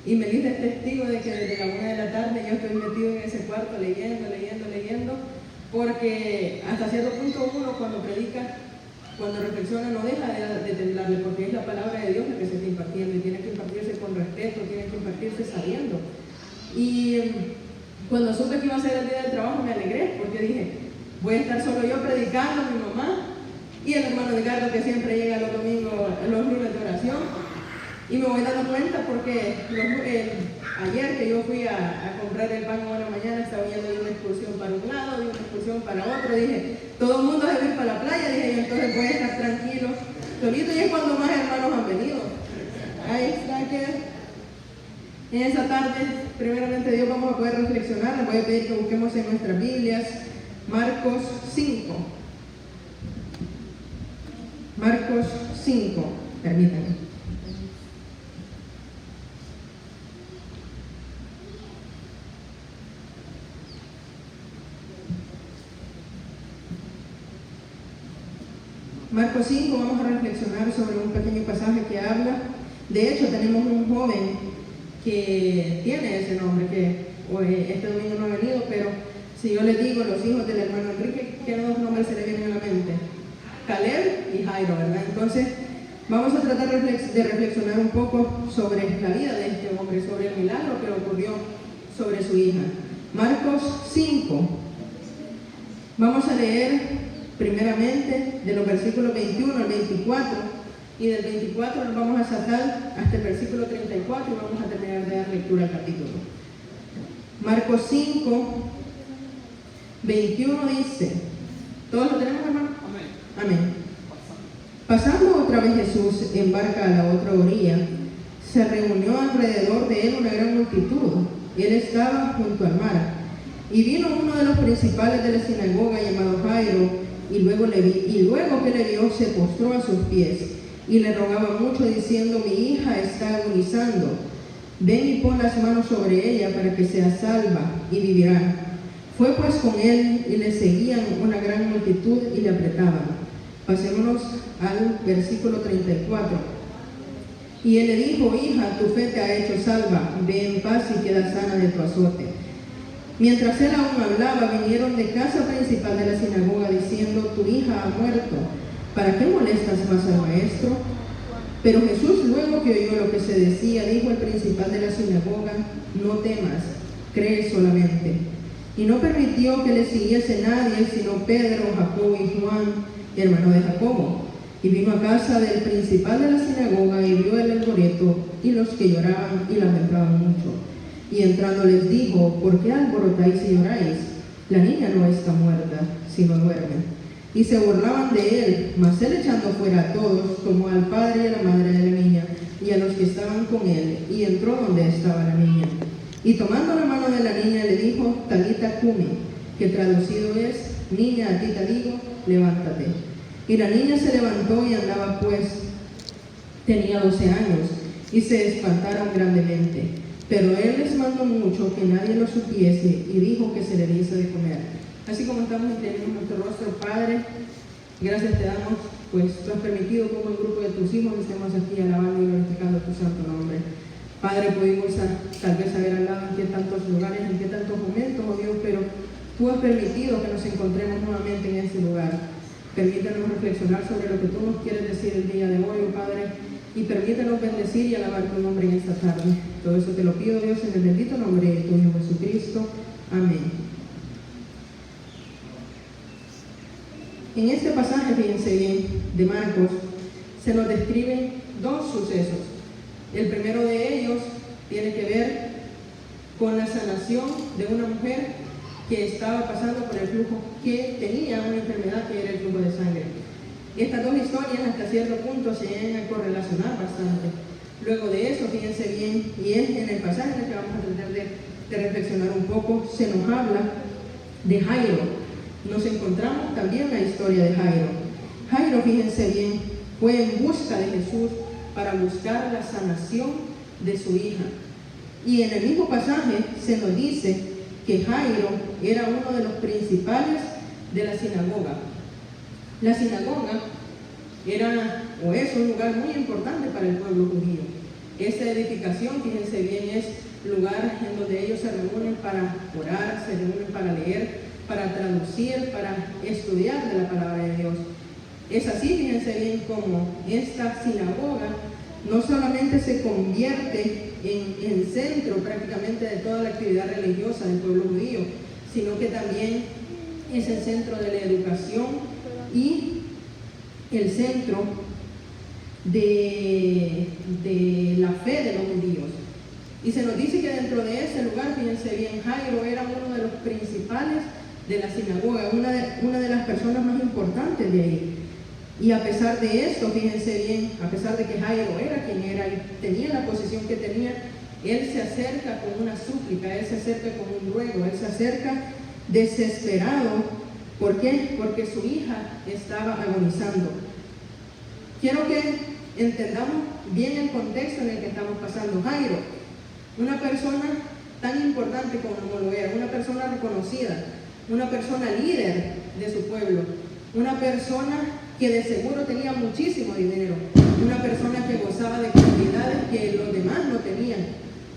Y Melissa es testigo de que desde la 1 de la tarde yo estoy metido en ese cuarto leyendo, porque hasta cierto punto uno cuando predica, cuando reflexiona, no deja de temblarle, porque es la palabra de Dios la que se está impartiendo y tiene que impartirse con respeto, tiene que impartirse sabiendo. Y cuando supe que iba a ser el día del trabajo me alegré, porque dije, voy a estar solo yo predicando, mi mamá y el hermano Edgardo, que siempre llega los domingos, los lunes de oración. Y me voy dando cuenta porque ayer que yo fui a comprar el pan a la mañana, estaba yendo de una excursión para un lado, de una excursión para otro. Dije, todo el mundo se va para la playa, dije, y entonces voy a estar tranquilo solito, y es cuando más hermanos han venido. Ahí está, que en esa tarde, primeramente Dios, vamos a poder reflexionar. Les voy a pedir que busquemos en nuestras Biblias Marcos 5. Marcos 5, permítanme. Marcos 5, vamos a reflexionar sobre un pequeño pasaje que habla. De hecho, tenemos un joven que tiene ese nombre, que este domingo no ha venido, pero si yo les digo los hijos del hermano Enrique, ¿qué dos nombres se le vienen a la mente? Caleb y Jairo, ¿verdad? Entonces, vamos a tratar de reflexionar un poco sobre la vida de este hombre, sobre el milagro que ocurrió sobre su hija. Marcos 5. Vamos a leer primeramente de los versículos 21 al 24, y del 24 nos vamos a saltar hasta el versículo 34 y vamos a terminar de dar lectura al capítulo. Marcos 5, 21 dice, ¿todos lo tenemos, hermano? Amén. Amén. Pasando otra vez Jesús en barca a la otra orilla, se reunió alrededor de él una gran multitud, y él estaba junto al mar. Y vino uno de los principales de la sinagoga llamado Jairo, y luego que le vio, se postró a sus pies y le rogaba mucho, diciendo, mi hija está agonizando, ven y pon las manos sobre ella para que sea salva y vivirá. Fue pues con él y le seguían una gran multitud y le apretaban. Pasémonos al versículo 34. Y él le dijo, hija, tu fe te ha hecho salva, ve en paz y queda sana de tu azote. Mientras él aún hablaba, vinieron de casa principal de la sinagoga diciendo, tu hija ha muerto, ¿para qué molestas más al maestro? Pero Jesús, luego que oyó lo que se decía, dijo al principal de la sinagoga, no temas, cree solamente. Y no permitió que le siguiese nadie, sino Pedro, Jacobo y Juan, hermano de Jacobo. Y vino a casa del principal de la sinagoga y vio el alboreto y los que lloraban y lamentaban mucho. Y entrando les dijo, ¿por qué alborotáis y lloráis? La niña no está muerta, sino duerme. Y se burlaban de él, mas él, echando fuera a todos, tomó al padre y a la madre de la niña y a los que estaban con él, y entró donde estaba la niña. Y tomando la mano de la niña le dijo, Talita cumi, que traducido es, niña, a ti te digo, levántate. Y la niña se levantó y andaba, pues tenía 12 años, y se espantaron grandemente. Pero él les mandó mucho que nadie lo supiese y dijo que se le diese de comer. Así como estamos inclinando nuestro rostro, Padre, gracias te damos, pues tú has permitido como el grupo de tus hijos estemos aquí alabando y glorificando tu santo nombre. Padre, pudimos tal vez haber hablado en qué tantos lugares, en qué tantos momentos, oh Dios, pero tú has permitido que nos encontremos nuevamente en este lugar. Permítanos reflexionar sobre lo que tú nos quieres decir el día de hoy, oh Padre, y permítanos bendecir y alabar tu nombre en esta tarde. Todo eso te lo pido, Dios, en el bendito nombre de tu Hijo Jesucristo. Amén. En este pasaje, fíjense bien, de Marcos, se nos describen dos sucesos. El primero de ellos tiene que ver con la sanación de una mujer que estaba pasando por el flujo, que tenía una enfermedad que era el flujo de sangre. Estas dos historias hasta cierto punto se llegan a correlacionar bastante. Luego de eso, fíjense bien, y es en el pasaje en el que vamos a tratar de reflexionar un poco, se nos habla de Jairo. Nos encontramos también la historia de Jairo. Jairo, fíjense bien, fue en busca de Jesús para buscar la sanación de su hija. Y en el mismo pasaje se nos dice que Jairo era uno de los principales de la sinagoga. La sinagoga era o es un lugar muy importante para el pueblo judío. Esta edificación, fíjense bien, es lugar en donde ellos se reúnen para orar, se reúnen para leer, para traducir, para estudiar de la palabra de Dios. Es así, fíjense bien, como esta sinagoga no solamente se convierte en centro prácticamente de toda la actividad religiosa del pueblo judío, sino que también es el centro de la educación y el centro de la fe de los judíos. Y se nos dice que dentro de ese lugar, fíjense bien, Jairo era uno de los principales de la sinagoga, una de las personas más importantes de ahí. Y a pesar de esto, fíjense bien, a pesar de que Jairo era quien era y tenía la posición que tenía, él se acerca con una súplica, él se acerca con un ruego, él se acerca desesperado. ¿Por qué? Porque su hija estaba agonizando. Quiero que entendamos bien el contexto en el que estamos pasando. Jairo, una persona tan importante como lo era, una persona reconocida, una persona líder de su pueblo, una persona que de seguro tenía muchísimo dinero, una persona que gozaba de cantidades que los demás no tenían,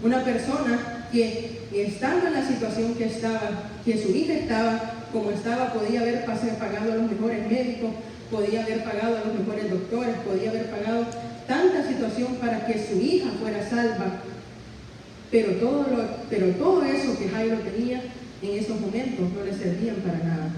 una persona que estando en la situación que estaba, que su hija estaba como estaba, podía haber pagado a los mejores médicos, podía haber pagado a los mejores doctores, podía haber pagado tanta situación para que su hija fuera salva, pero todo eso que Jairo tenía en esos momentos no le servían para nada.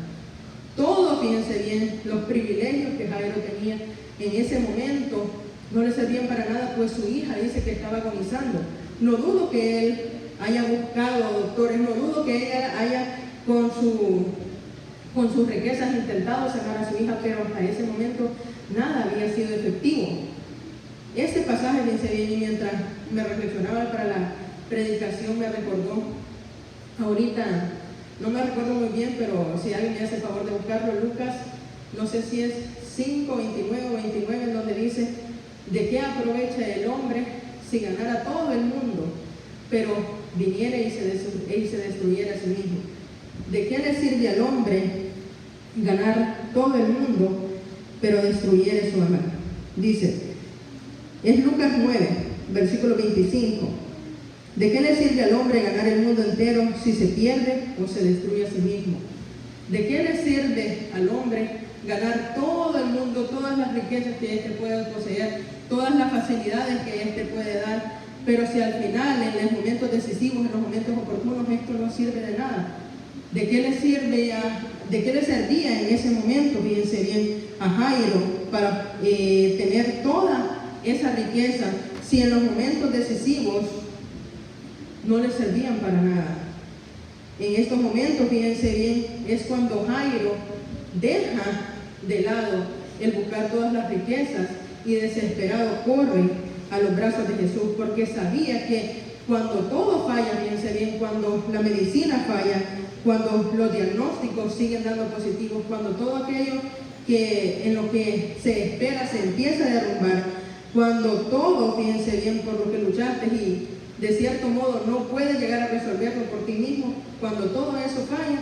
Todo, fíjense bien, los privilegios que Jairo tenía en ese momento no le servían para nada, pues su hija dice que estaba agonizando. No dudo que él haya buscado doctores, no dudo que ella haya con sus riquezas intentado sanar a su hija, pero hasta ese momento nada había sido efectivo. Este pasaje, fíjense bien, y mientras me reflexionaba para la predicación me recordó ahorita. No me recuerdo muy bien, pero si alguien me hace el favor de buscarlo, Lucas, no sé si es 5, 29 o 29, en donde dice, ¿de qué aprovecha el hombre si ganara todo el mundo, pero viniera y se destruyera a sí mismo? ¿De qué le sirve al hombre ganar todo el mundo, pero destruyera su alma? Dice, es Lucas 9, versículo 25. ¿De qué le sirve al hombre ganar el mundo entero si se pierde o se destruye a sí mismo? ¿De qué le sirve al hombre ganar todo el mundo, todas las riquezas que éste puede poseer, todas las facilidades que éste puede dar, pero si al final, en los momentos decisivos, en los momentos oportunos, esto no sirve de nada? ¿De qué le servía en ese momento, fíjense bien, a Jairo para tener toda esa riqueza si en los momentos decisivos no le servían para nada? En estos momentos, fíjense bien, es cuando Jairo deja de lado el buscar todas las riquezas y desesperado corre a los brazos de Jesús, porque sabía que cuando todo falla, fíjense bien, cuando la medicina falla, cuando los diagnósticos siguen dando positivos, cuando todo aquello en lo que se espera se empieza a derrumbar, cuando todo, fíjense bien, por lo que luchaste y de cierto modo no puedes llegar a resolverlo por ti mismo, cuando todo eso falla,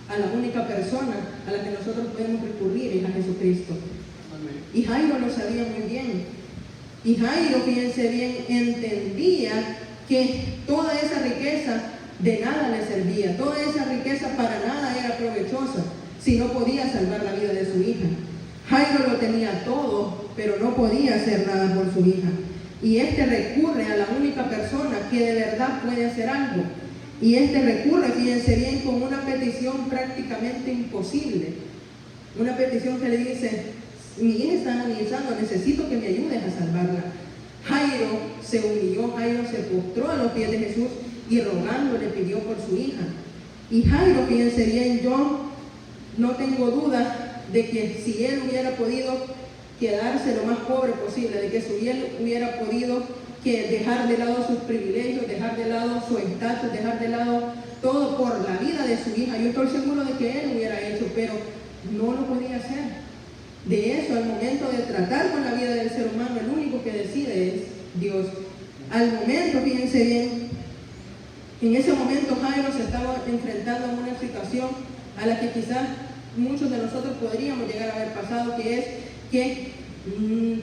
a la única persona a la que nosotros podemos recurrir es a Jesucristo. Amén. Y Jairo lo sabía muy bien. Y Jairo, fíjense bien, entendía que toda esa riqueza de nada le servía, toda esa riqueza para nada era provechosa si no podía salvar la vida de su hija. Jairo lo tenía todo, pero no podía hacer nada por su hija. Y recurre a la única persona que de verdad puede hacer algo. Y recurre, fíjense bien, con una petición prácticamente imposible. Una petición que le dice, mi hija está agonizando, necesito que me ayudes a salvarla. Jairo se humilló, Jairo se postró a los pies de Jesús y rogando le pidió por su hija. Y Jairo, fíjense bien, yo no tengo duda de que si él hubiera podido quedarse lo más pobre posible, de que si él hubiera podido dejar de lado sus privilegios, dejar de lado su estatus, dejar de lado todo por la vida de su hija, yo estoy seguro de que él lo hubiera hecho, pero no lo podía hacer. De eso, al momento de tratar con la vida del ser humano, el único que decide es Dios. Al momento, fíjense bien, en ese momento Jairo se estaba enfrentando a una situación a la que quizás muchos de nosotros podríamos llegar a haber pasado, que es que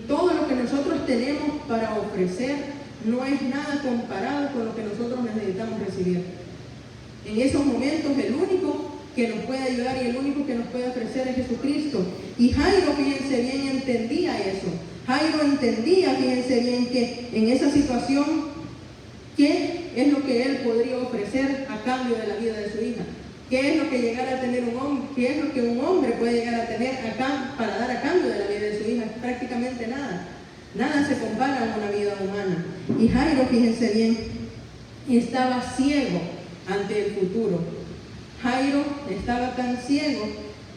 todo lo que nosotros tenemos para ofrecer, no es nada comparado con lo que nosotros necesitamos recibir. En esos momentos el único que nos puede ayudar y el único que nos puede ofrecer es Jesucristo. Y Jairo, fíjense bien, entendía eso. Jairo entendía, fíjense bien, que en esa situación, ¿qué es lo que él podría ofrecer a cambio de la vida de su hija? ¿Qué es lo que llegara a tener un hombre? ¿Qué es lo que un hombre puede llegar a tener acá para dar a cambio de la vida de su hija? Prácticamente nada. Nada se compara a una vida humana. Y Jairo, fíjense bien, estaba ciego ante el futuro. Jairo estaba tan ciego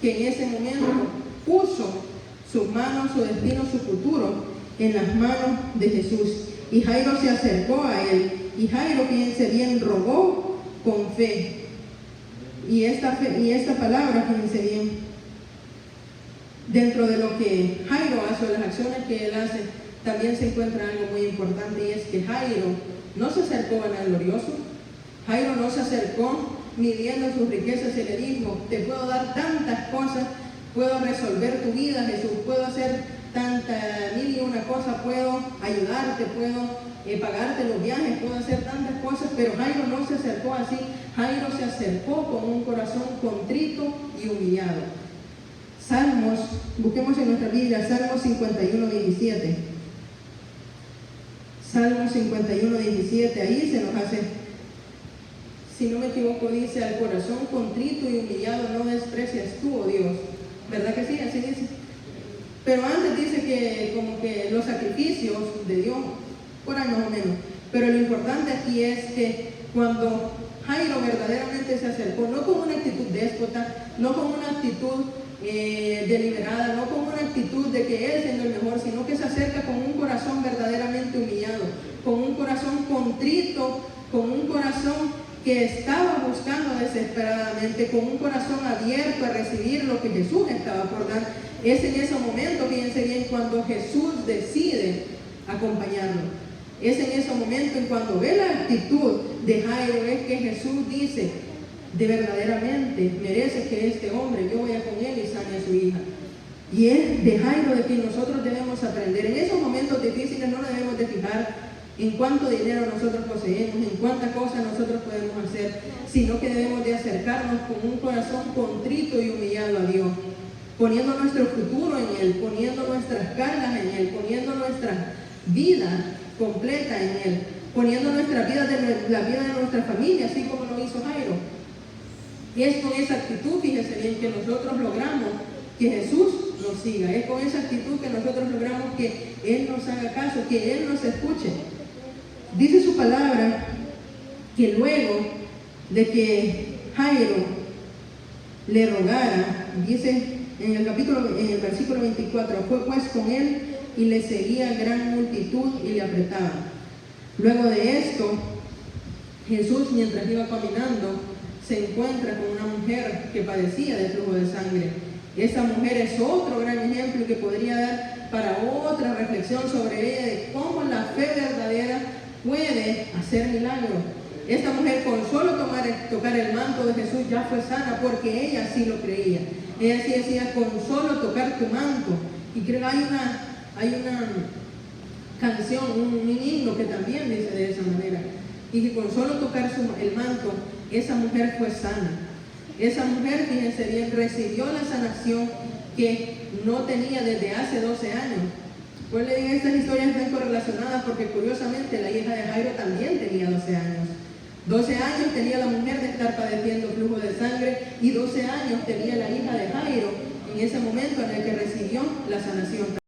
que en ese momento puso sus manos, su destino, su futuro en las manos de Jesús. Y Jairo se acercó a él. Y Jairo, fíjense bien, rogó con fe. Y esta palabra, fíjense bien, dentro de lo que Jairo hace, o las acciones que él hace, también se encuentra algo muy importante, y es que Jairo no se acercó vanaglorioso. Jairo no se acercó midiendo sus riquezas y le dijo: te puedo dar tantas cosas, puedo resolver tu vida, Jesús, puedo hacer mil y una cosas, puedo ayudarte, puedo pagarte los viajes, puedo hacer tantas cosas. Pero Jairo no se acercó así. Jairo se acercó con un corazón contrito y humillado. Salmos, busquemos en nuestra Biblia, Salmos 51, 17. Salmos 51, 17, ahí se nos hace, si no me equivoco, dice: al corazón contrito y humillado no desprecias tú, oh Dios. ¿Verdad que sí? Así dice. Pero antes dice que como que los sacrificios de Dios, por ahí más o menos. Pero lo importante aquí es que cuando Jairo verdaderamente se acercó, no con una actitud déspota, no con una actitud deliberada, no con una actitud de que él siendo el mejor, sino que se acerca con un corazón verdaderamente humillado, con un corazón contrito, con un corazón que estaba buscando desesperadamente, con un corazón abierto a recibir lo que Jesús estaba por dar. Es en ese momento, fíjense bien, cuando Jesús decide acompañarlo. Es en ese momento, en cuando ve la actitud de Jairo, es que Jesús dice: de verdaderamente merece que este hombre, yo vaya con él y sane a su hija. Y es de Jairo de quien nosotros debemos aprender. En esos momentos difíciles no debemos de fijar en cuánto dinero nosotros poseemos, en cuántas cosas nosotros podemos hacer, sino que debemos de acercarnos con un corazón contrito y humillado a Dios, poniendo nuestro futuro en Él, poniendo nuestras cargas en Él, poniendo nuestra vida completa en Él, poniendo nuestra vida, la vida de nuestra familia, así como lo hizo Jairo. Y es con esa actitud, fíjense bien, que nosotros logramos que Jesús nos siga. Es con esa actitud que nosotros logramos que Él nos haga caso, que Él nos escuche. Dice su palabra que luego de que Jairo le rogara, dice en el versículo 24, fue pues con él y le seguía gran multitud y le apretaban. Luego de esto, Jesús, mientras iba caminando, se encuentra con una mujer que padecía de flujo de sangre. Esa mujer es otro gran ejemplo que podría dar para otra reflexión sobre ella, de cómo la fe verdadera puede hacer milagros. Esta mujer, con solo tocar el manto de Jesús, ya fue sana, porque ella sí lo creía. Ella sí decía: con solo tocar tu manto. Y creo que hay una canción, un himno que también dice de esa manera. Y que con solo tocar el manto, esa mujer fue sana. Esa mujer, fíjense bien, recibió la sanación que no tenía desde hace 12 años. Pues le digo, estas historias están correlacionadas porque curiosamente la hija de Jairo también tenía 12 años. 12 años tenía la mujer de estar padeciendo flujo de sangre, y 12 años tenía la hija de Jairo en ese momento en el que recibió la sanación.